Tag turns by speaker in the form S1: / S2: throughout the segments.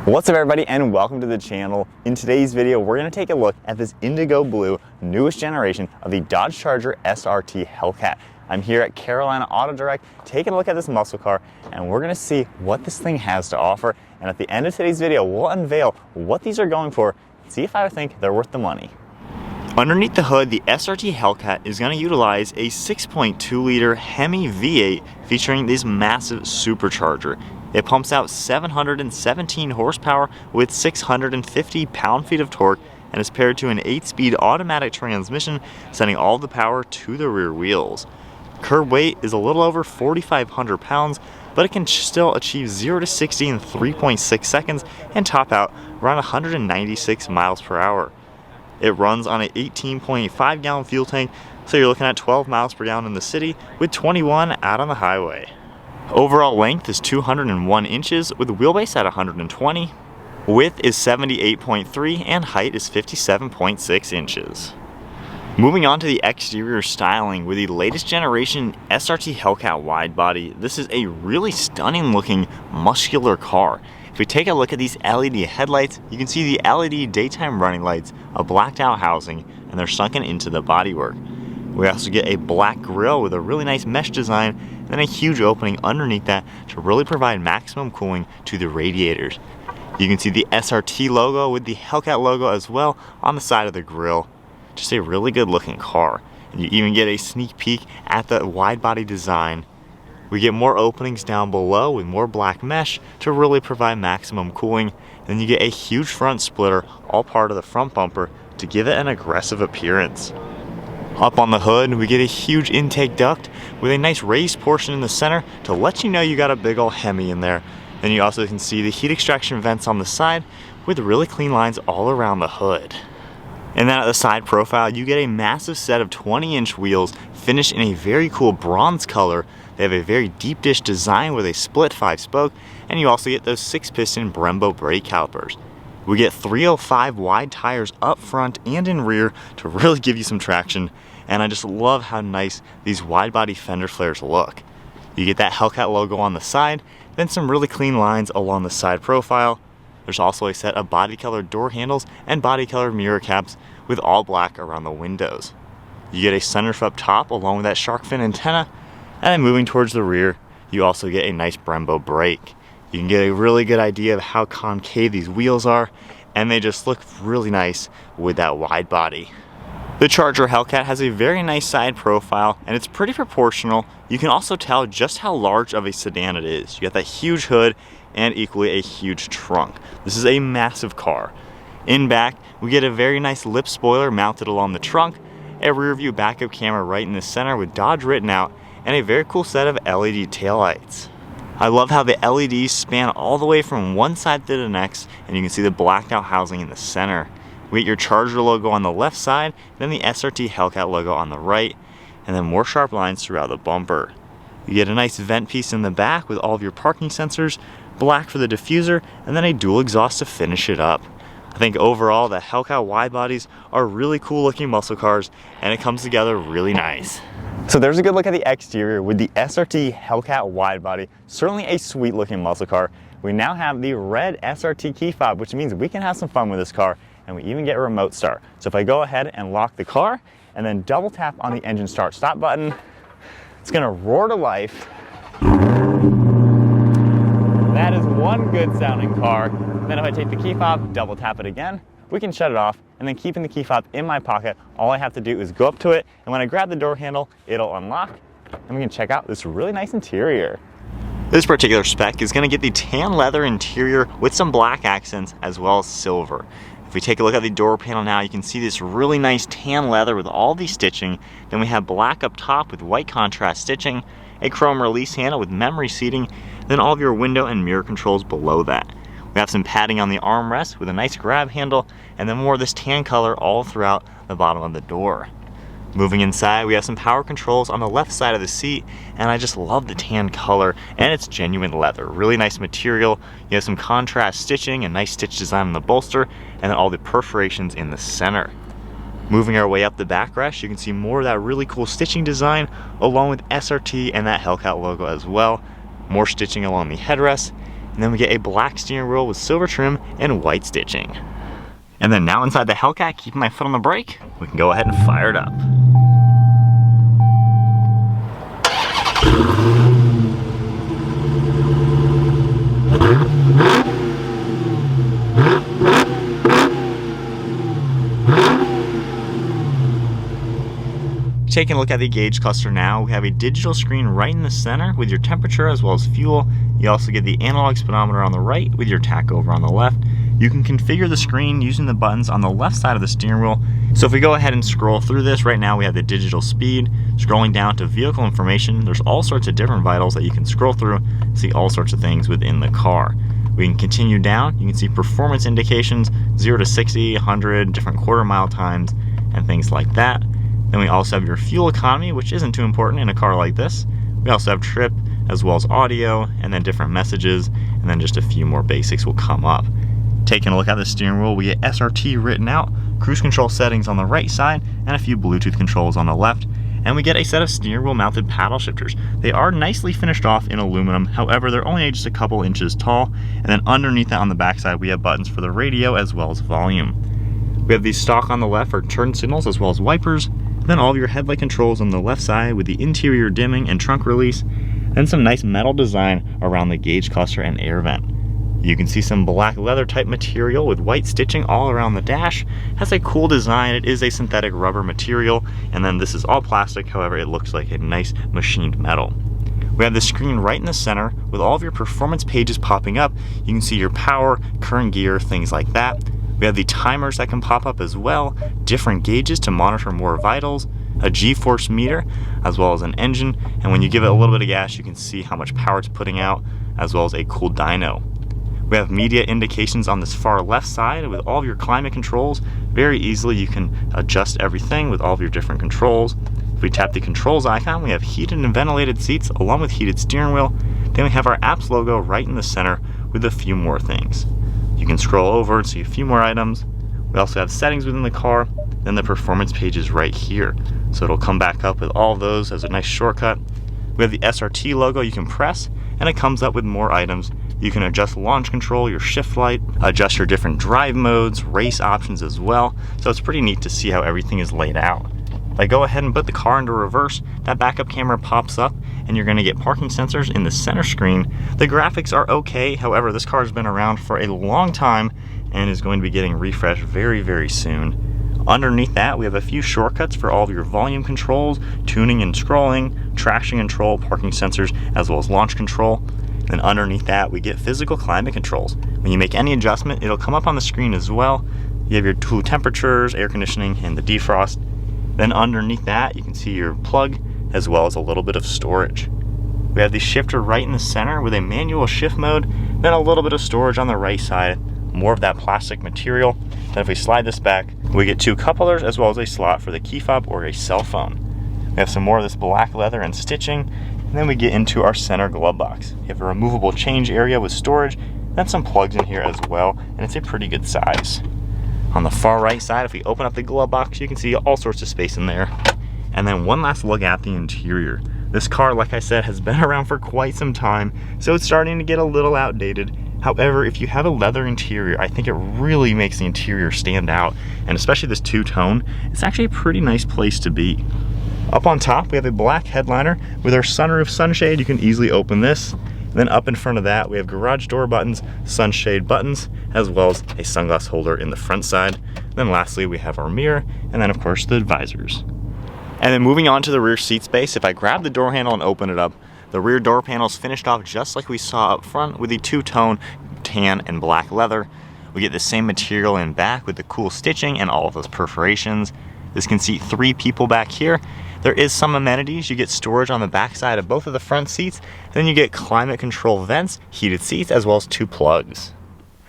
S1: What's up everybody, and welcome to the channel. In today's video, we're going to take a look at this Indigo Blue, newest generation of the Dodge Charger SRT Hellcat. I'm here at Carolina Auto Direct taking a look at this muscle car, and we're going to see what this thing has to offer. And at the end of today's video, we'll unveil what these are going for and see if I think they're worth the money. Underneath the hood, the SRT Hellcat is going to utilize a 6.2 liter HEMI V8 featuring this massive supercharger. It pumps out 717 horsepower with 650 pound-feet of torque and is paired to an 8-speed automatic transmission, sending all the power to the rear wheels. Curb weight is a little over 4,500 pounds, but it can still achieve 0 to 60 in 3.6 seconds and top out around 196 miles per hour. It runs on an 18.5 gallon fuel tank, so you're looking at 12 miles per gallon in the city with 21 out on the highway. Overall length is 201 inches with a wheelbase at 120. Width is 78.3 and height is 57.6 inches. Moving on to the exterior styling with the latest generation SRT Hellcat Widebody, this is a really stunning looking muscular car. If we take a look at these LED headlights, you can see the LED daytime running lights, a blacked out housing, and they're sunken into the bodywork. We also get a black grille with a really nice mesh design, and then a huge opening underneath that to really provide maximum cooling to the radiators. You can see the SRT logo with the Hellcat logo as well on the side of the grille. Just a really good looking car. And you even get a sneak peek at the wide body design. We get more openings down below with more black mesh to really provide maximum cooling. And then you get a huge front splitter, all part of the front bumper, to give it an aggressive appearance. Up on the hood, we get a huge intake duct with a nice raised portion in the center to let you know you got a big old HEMI in there. Then you also can see the heat extraction vents on the side with really clean lines all around the hood. And then at the side profile, you get a massive set of 20-inch wheels finished in a very cool bronze color. They have a very deep dish design with a split 5-spoke, and you also get those 6-piston Brembo brake calipers. We get 305 wide tires up front and in rear to really give you some traction, and I just love how nice these wide body fender flares look. You get that Hellcat logo on the side, then some really clean lines along the side profile. There's also a set of body colored door handles and body colored mirror caps with all black around the windows. You get a sunroof up top along with that shark fin antenna, and then moving towards the rear, you also get a nice Brembo brake. You can get a really good idea of how concave these wheels are, and they just look really nice with that wide body. The Charger Hellcat has a very nice side profile, and it's pretty proportional. You can also tell just how large of a sedan it is. You got that huge hood and equally a huge trunk. This is a massive car. In back, we get a very nice lip spoiler mounted along the trunk, a rear view backup camera right in the center with Dodge written out, and a very cool set of LED taillights. I love how the LEDs span all the way from one side to the next, and you can see the blacked out housing in the center. We get your Charger logo on the left side, then the SRT Hellcat logo on the right, and then more sharp lines throughout the bumper. You get a nice vent piece in the back with all of your parking sensors, black for the diffuser, and then a dual exhaust to finish it up. I think overall the Hellcat Widebodies are really cool looking muscle cars, and it comes together really nice. So there's a good look at the exterior with the SRT Hellcat Widebody. Certainly a sweet looking muscle car. We now have the red SRT key fob, which means we can have some fun with this car, and we even get a remote start. So if I go ahead and lock the car and then double tap on the engine start stop button, it's gonna roar to life. That is one good sounding car. Then if I take the key fob, double tap it again, we can shut it off, and then keeping the key fob in my pocket, all I have to do is go up to it, and when I grab the door handle, it'll unlock, and we can check out this really nice interior. This particular spec is gonna get the tan leather interior with some black accents as well as silver. If we take a look at the door panel now, you can see this really nice tan leather with all the stitching. Then we have black up top with white contrast stitching, a chrome release handle with memory seating, then all of your window and mirror controls below that. We have some padding on the armrest with a nice grab handle, and then more of this tan color all throughout the bottom of the door. Moving inside, we have some power controls on the left side of the seat, and I just love the tan color, and it's genuine leather. Really nice material. You have some contrast stitching and nice stitch design on the bolster, and then all the perforations in the center. Moving our way up the backrest, you can see more of that really cool stitching design, along with SRT and that Hellcat logo as well. More stitching along the headrest, And then we get a black steering wheel with silver trim and white stitching. And then now inside the Hellcat, keeping my foot on the brake, we can go ahead and fire it up. Taking a look at the gauge cluster now, we have a digital screen right in the center with your temperature as well as fuel. You also get the analog speedometer on the right with your tachometer on the left. You can configure the screen using the buttons on the left side of the steering wheel. So if we go ahead and scroll through this, right now we have the digital speed. Scrolling down to vehicle information, there's all sorts of different vitals that you can scroll through, see all sorts of things within the car. We can continue down, you can see performance indications, 0 to 60, 100, different quarter mile times, and things like that. Then we also have your fuel economy, which isn't too important in a car like this. We also have trip, as well as audio, and then different messages, and then just a few more basics will come up. Taking a look at the steering wheel, we get SRT written out, cruise control settings on the right side, and a few Bluetooth controls on the left. And we get a set of steering wheel mounted paddle shifters. They are nicely finished off in aluminum, however they're only just a couple inches tall. And then underneath that on the back side, we have buttons for the radio as well as volume. We have the stock on the left for turn signals as well as wipers. Then all of your headlight controls on the left side with the interior dimming and trunk release. Then some nice metal design around the gauge cluster and air vent. You can see some black leather type material with white stitching all around the dash. Has a cool design. It is a synthetic rubber material, and then this is all plastic, however it looks like a nice machined metal. We have the screen right in the center with all of your performance pages popping up. You can see your power, current gear, things like that. We have the timers that can pop up as well, different gauges to monitor more vitals, a G-force meter, as well as an engine, and when you give it a little bit of gas, you can see how much power it's putting out, as well as a cool dyno. We have media indications on this far left side with all of your climate controls. Very easily you can adjust everything with all of your different controls. If we tap the controls icon, we have heated and ventilated seats along with heated steering wheel. Then we have our apps logo right in the center with a few more things. You can scroll over and see a few more items. We also have settings within the car, then the performance page is right here. So it'll come back up with all of those as a nice shortcut. We have the SRT logo you can press, and it comes up with more items. You can adjust launch control, your shift light, adjust your different drive modes, race options as well. So it's pretty neat to see how everything is laid out. If I go ahead and put the car into reverse, that backup camera pops up and you're gonna get parking sensors in the center screen. The graphics are okay, however, this car has been around for a long time and is going to be getting refreshed very, very soon. Underneath that, we have a few shortcuts for all of your volume controls, tuning and scrolling, traction control, parking sensors, as well as launch control. Then underneath that, we get physical climate controls. When you make any adjustment, it'll come up on the screen as well. You have your two temperatures, air conditioning, and the defrost. Then underneath that, you can see your plug, as well as a little bit of storage. We have the shifter right in the center with a manual shift mode, then a little bit of storage on the right side, more of that plastic material. Then if we slide this back, we get two cup holders as well as a slot for the key fob or a cell phone. We have some more of this black leather and stitching, and then we get into our center glove box. You have a removable change area with storage, then some plugs in here as well, and it's a pretty good size. On the far right side, if we open up the glove box, you can see all sorts of space in there. And then one last look at the interior. This car, like I said, has been around for quite some time, so it's starting to get a little outdated. However, if you have a leather interior, I think it really makes the interior stand out, and especially this two-tone, it's actually a pretty nice place to be. Up on top, we have a black headliner with our sunroof sunshade. You can easily open this. Then up in front of that, we have garage door buttons, sunshade buttons, as well as a sunglass holder in the front side. Then lastly, we have our mirror, and then of course the visors. And then moving on to the rear seat space, if I grab the door handle and open it up, the rear door panel is finished off just like we saw up front with the two-tone tan and black leather. We get the same material in back with the cool stitching and all of those perforations. This can seat 3 people back here. There is some amenities. You get storage on the back side of both of the front seats. Then you get climate control vents, heated seats, as well as 2 plugs.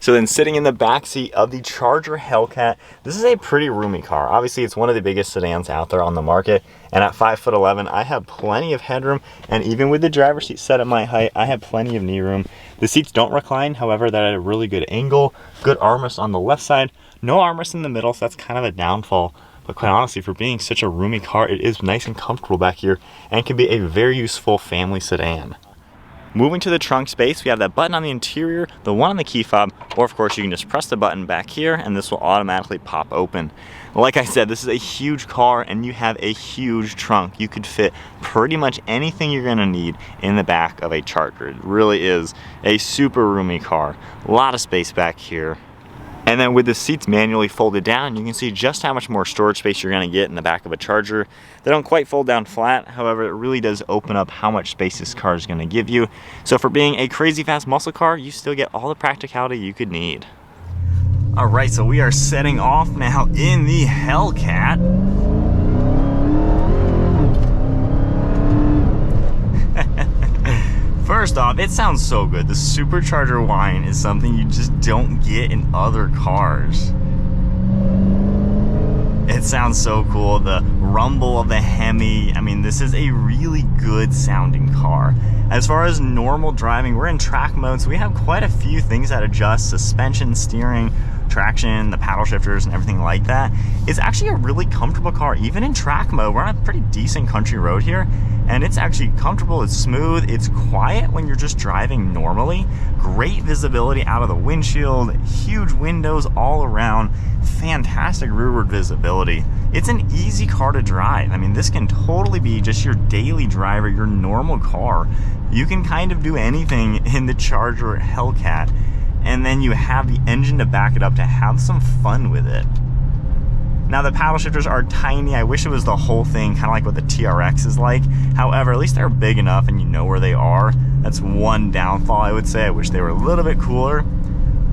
S1: So then sitting in the back seat of the Charger Hellcat, this is a pretty roomy car. Obviously it's one of the biggest sedans out there on the market, and at 5'11", I have plenty of headroom, and even with the driver's seat set at my height, I have plenty of knee room. The seats don't recline, however, they're at a really good angle, good armrest on the left side, no armrest in the middle, so that's kind of a downfall. But quite honestly, for being such a roomy car, it is nice and comfortable back here and can be a very useful family sedan. Moving to the trunk space, we have that button on the interior, the one on the key fob, or of course you can just press the button back here and this will automatically pop open. Like I said, this is a huge car and you have a huge trunk. You could fit pretty much anything you're gonna need in the back of a Charger. It really is a super roomy car. A lot of space back here. And then with the seats manually folded down, you can see just how much more storage space you're gonna get in the back of a Charger. They don't quite fold down flat, however, it really does open up how much space this car is gonna give you. So for being a crazy fast muscle car, you still get all the practicality you could need. All right, so we are setting off now in the Hellcat. First off, it sounds so good. The supercharger whine is something you just don't get in other cars. It sounds so cool. The rumble of the HEMI. I mean, this is a really good sounding car. As far as normal driving, we're in track mode, so we have quite a few things that adjust: suspension, steering, traction, the paddle shifters, and everything like that. It's actually a really comfortable car, even in track mode. We're on a pretty decent country road here, and it's actually comfortable, it's smooth, it's quiet when you're just driving normally. Great visibility out of the windshield, huge windows all around, fantastic rearward visibility. It's an easy car to drive. I mean, this can totally be just your daily driver, your normal car. You can kind of do anything in the Charger Hellcat, and then you have the engine to back it up to have some fun with it. Now the paddle shifters are tiny. I wish it was the whole thing, kind of like what the TRX is like. However, at least they're big enough and you know where they are. That's one downfall, I would say. I wish they were a little bit cooler.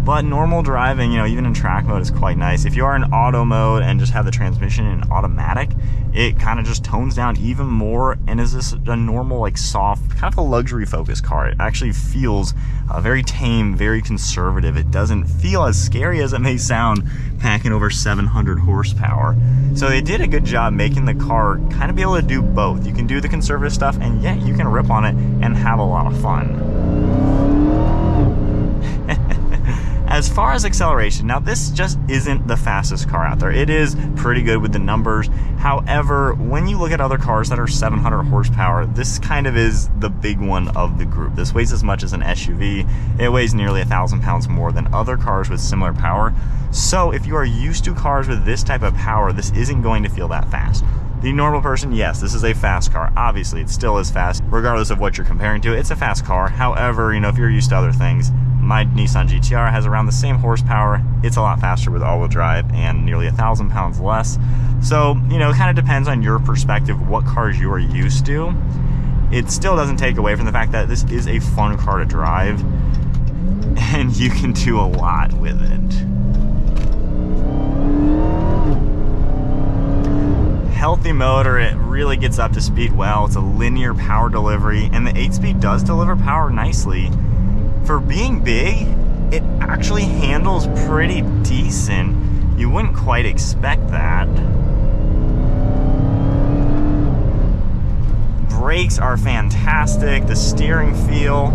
S1: But normal driving, you know, even in track mode is quite nice. If you are in auto mode and just have the transmission in automatic, it kind of just tones down even more and is this a normal, like, soft, kind of a luxury focused car. It actually feels very tame, very conservative. It doesn't feel as scary as it may sound, packing over 700 horsepower. So they did a good job making the car kind of be able to do both. You can do the conservative stuff and yet you can rip on it and have a lot of fun. As far as acceleration, now this just isn't the fastest car out there. It is pretty good with the numbers. However, when you look at other cars that are 700 horsepower, this kind of is the big one of the group. This weighs as much as an SUV. It weighs nearly 1,000 pounds more than other cars with similar power. So if you are used to cars with this type of power, this isn't going to feel that fast. The normal person, yes, this is a fast car. Obviously, it still is fast, regardless of what you're comparing to. It's a fast car. However, you know, if you're used to other things, my Nissan GT-R has around the same horsepower. It's a lot faster with all-wheel drive and nearly 1,000 pounds less. So, you know, it kind of depends on your perspective, what cars you are used to. It still doesn't take away from the fact that this is a fun car to drive, and you can do a lot with it. Healthy motor, it really gets up to speed well. It's a linear power delivery, and the 8-speed does deliver power nicely. For being big, it actually handles pretty decent. You wouldn't quite expect that. Brakes are fantastic, the steering feel.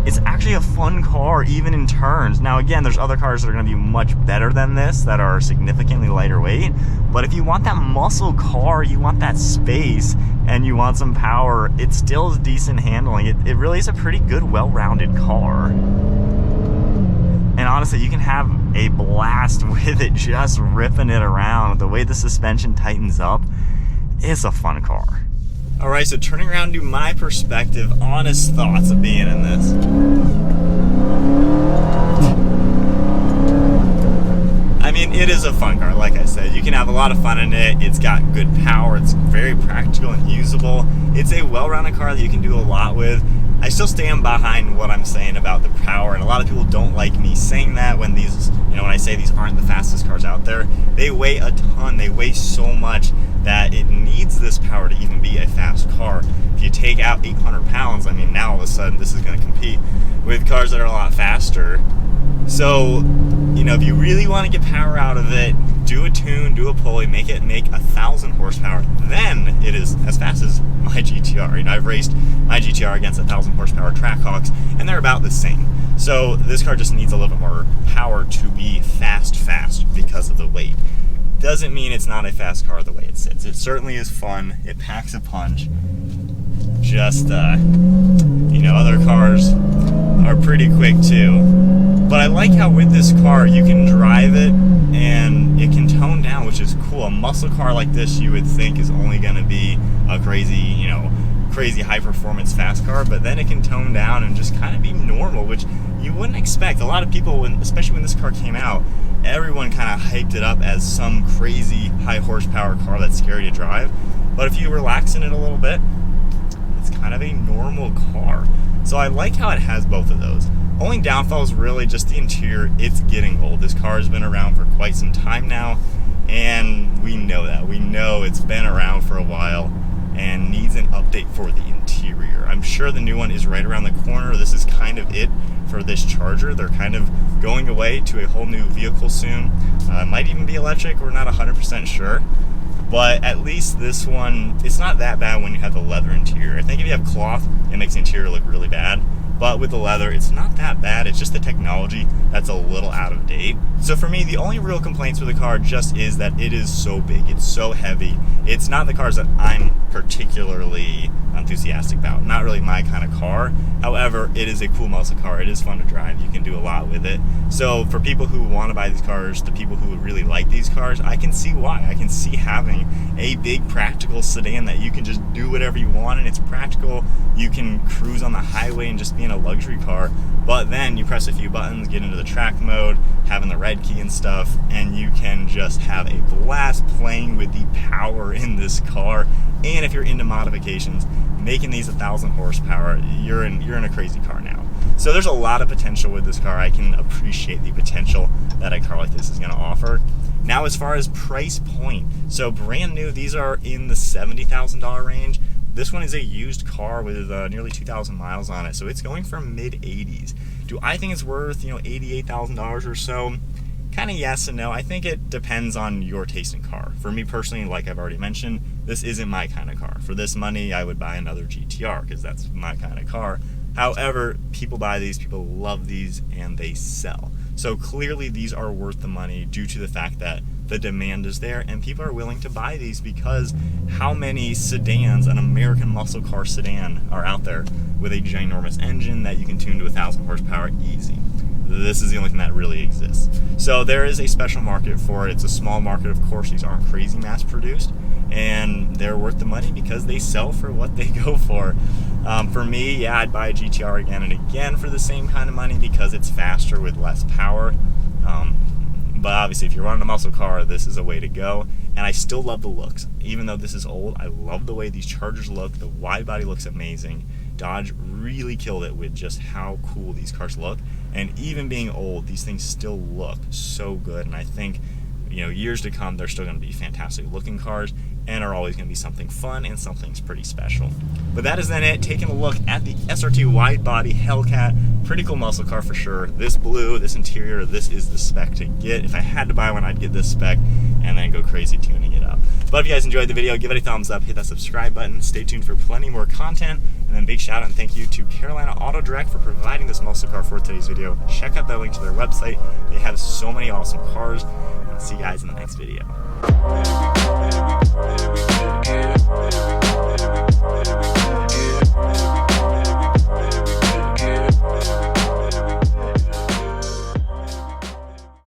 S1: It's actually a fun car, even in turns. Now again, there's other cars that are gonna be much better than this, that are significantly lighter weight. But if you want that muscle car, you want that space, and you want some power, it still is decent handling. It really is a pretty good, well-rounded car. And honestly, you can have a blast with it, just ripping it around. The way the suspension tightens up, it's a fun car. All right, so turning around to my perspective, honest thoughts of being in this. I mean, it is a fun car, like I said. You can have a lot of fun in it. It's got good power. It's very practical and usable. It's a well-rounded car that you can do a lot with. I still stand behind what I'm saying about the power, and a lot of people don't like me saying that when these, you know, when I say these aren't the fastest cars out there. They weigh a ton. They weigh so much that it needs this power to even be a fast car. If you take out 800 pounds, I mean, now all of a sudden this is going to compete with cars that are a lot faster. So, you know, if you really want to get power out of it, do a tune, do a pulley, make it make 1,000 horsepower, then it is as fast as my GT-R. You know, I've raced my GT-R against 1,000 horsepower Trackhawks, and they're about the same. So this car just needs a little bit more power to be fast because of the weight. Doesn't mean it's not a fast car the way it sits. It certainly is fun. It packs a punch. just, you know, other cars are pretty quick too. But I like how with this car you can drive it and it can tone down, which is cool. A muscle car like this you would think is only going to be a crazy, you know, crazy high performance fast car, but then it can tone down and just kind of be normal, which you wouldn't expect. A lot of people, especially when this car came out, everyone kind of hyped it up as some crazy high horsepower car that's scary to drive. But if you relax in it a little bit, it's kind of a normal car. So I like how it has both of those. Only downfall is really just the interior. It's getting old. This car has been around for quite some time now, and we know that. We know it's been around for a while and needs an update for the interior. I'm sure the new one is right around the corner. This is kind of it for this Charger. They're kind of going away to a whole new vehicle soon. It might even be electric. We're not 100% sure. But at least this one, it's not that bad when you have the leather interior. I think if you have cloth, it makes the interior look really bad. But with the leather, it's not that bad. It's just the technology that's a little out of date. So for me, the only real complaints with the car just is that it is so big. It's so heavy. It's not the cars that I'm particularly enthusiastic about. Not really my kind of car. However, it is a cool muscle car. It is fun to drive. You can do a lot with it. So for people who want to buy these cars, the people who really like these cars, I can see why. I can see having a big practical sedan that you can just do whatever you want, and it's practical. You can cruise on the highway and just be in a luxury car, but then you press a few buttons, get into the track mode, having the red key and stuff, and you can just have a blast playing with the power in this car. And if you're into modifications, making these 1,000 horsepower, you're in a crazy car now. So there's a lot of potential with this car. I can appreciate the potential that a car like this is going to offer. Now, as far as price point, so brand new, these are in the $70,000 range. This one is a used car with nearly 2,000 miles on it, so it's going for mid-80s. Do I think it's worth, you know, $88,000 or so? Kind of yes and no. I think it depends on your taste in car. For me personally, like I've already mentioned, this isn't my kind of car. For this money, I would buy another GTR because that's my kind of car. However, people buy these, people love these, and they sell. So clearly these are worth the money due to the fact that the demand is there and people are willing to buy these, because how many sedans, an American muscle car sedan, are out there with a ginormous engine that you can tune to 1,000 horsepower easy? This is the only thing that really exists. So there is a special market for it. It's a small market, of course. These aren't crazy mass produced, and they're worth the money because they sell for what they go for. For me, yeah, I'd buy a GTR again and again for the same kind of money because it's faster with less power. But obviously, if you're running a muscle car, this is a way to go. And I still love the looks. Even though this is old, I love the way these Chargers look. The Widebody looks amazing. Dodge really killed it with just how cool these cars look. And even being old, these things still look so good. And I think, you know, years to come, they're still going to be fantastic looking cars and are always going to be something fun and something's pretty special. But that is then it. Taking a look at the SRT Widebody Hellcat. Pretty cool muscle car for sure. This blue, this interior, this is the spec to get. If I had to buy one, I'd get this spec and then go crazy tuning it up. But if you guys enjoyed the video, give it a thumbs up, hit that subscribe button, stay tuned for plenty more content, and then big shout out and thank you to Carolina Auto Direct for providing this muscle car for today's video. Check out that link to their website. They have so many awesome cars. I'll see you guys in the next video.